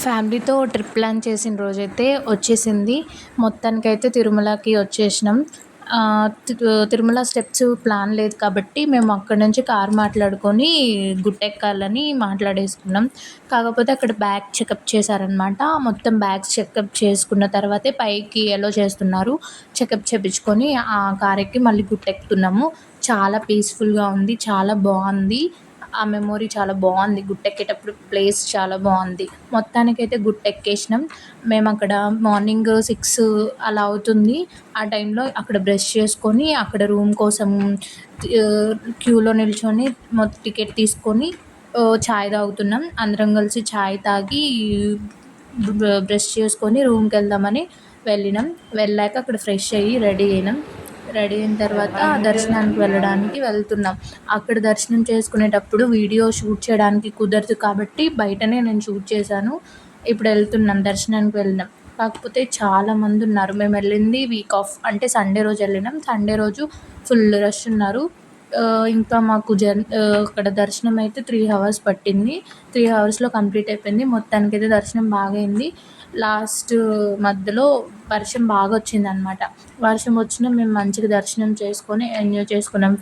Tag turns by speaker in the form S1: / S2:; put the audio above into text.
S1: ఫ్యామిలీతో trip plan చేసిన రోజైతే వచ్చేసింది. మొత్తానికైతే తిరుమలకి వచ్చేసినాం. తిరుమల స్టెప్స్ ప్లాన్ లేదు కాబట్టి మేము అక్కడి నుంచి కార్ మాట్లాడుకొని గుట్టెక్కాలని మాట్లాడేసుకున్నాం. కాకపోతే అక్కడ బ్యాగ్ చెకప్ చేశారనమాట. మొత్తం బ్యాగ్స్ చెకప్ చేసుకున్న తర్వాతే పైకి ఎలో చేస్తున్నారు. చెకప్ చేపించుకొని ఆ కార్ ఎక్కి మళ్ళీ గుట్టెక్కుతున్నాము. చాలా పీస్‌ఫుల్‌గా ఉంది. చాలా బావుంది. ఆ మెమొరీ చాలా బావుంది. గుట్టెక్కేటప్పుడు ప్లేస్ చాలా బావుంది. మొత్తానికైతే గుట్టెక్కేసినాం. మేమక్కడ మార్నింగ్ 6 అలా అవుతుంది. ఆ టైంలో అక్కడ బ్రష్ చేసుకొని, అక్కడ రూమ్ కోసం ఆహ్, క్యూలో నిల్చొని టికెట్ తీసుకొని చాయ్ తాగుతున్నాం. అందరం కలిసి చాయ్ తాగి బ్రష్ చేసుకొని రూమ్‌కెళ్దామని వెళ్ళినాం. వెళ్ళాక అక్కడ ఫ్రెష్ అయ్యి రెడీ అయినాం. రెడీ అయిన తర్వాత దర్శనానికి వెళ్ళడానికి వెళ్తున్నాం. అక్కడ దర్శనం చేసుకునేటప్పుడు వీడియో షూట్ చేయడానికి కుదరదు కాబట్టి బయటనే నేను షూట్ చేశాను. ఇప్పుడు వెళ్తున్నాం, దర్శనానికి వెళ్ళినాం. కాకపోతే చాలామందున్నారు. మేము వెళ్ళింది వీక్ ఆఫ్ అంటే సండే రోజు వెళ్ళినాం. సండే రోజు ఫుల్ రష్ ఉన్నారు. ఇంకా మాకు అక్కడ దర్శనం అయితే 3 అవర్స్ పట్టింది. 3 అవర్స్‌లో కంప్లీట్ అయిపోయింది. మొత్తానికైతే దర్శనం బాగా అయింది. లాస్ట్ మధ్యలో వర్షం బాగా వచ్చిందనమాట. వర్షం వచ్చినా మేము మంచిగా దర్శనం చేసుకొని ఎంజాయ్ చేసుకున్నాం.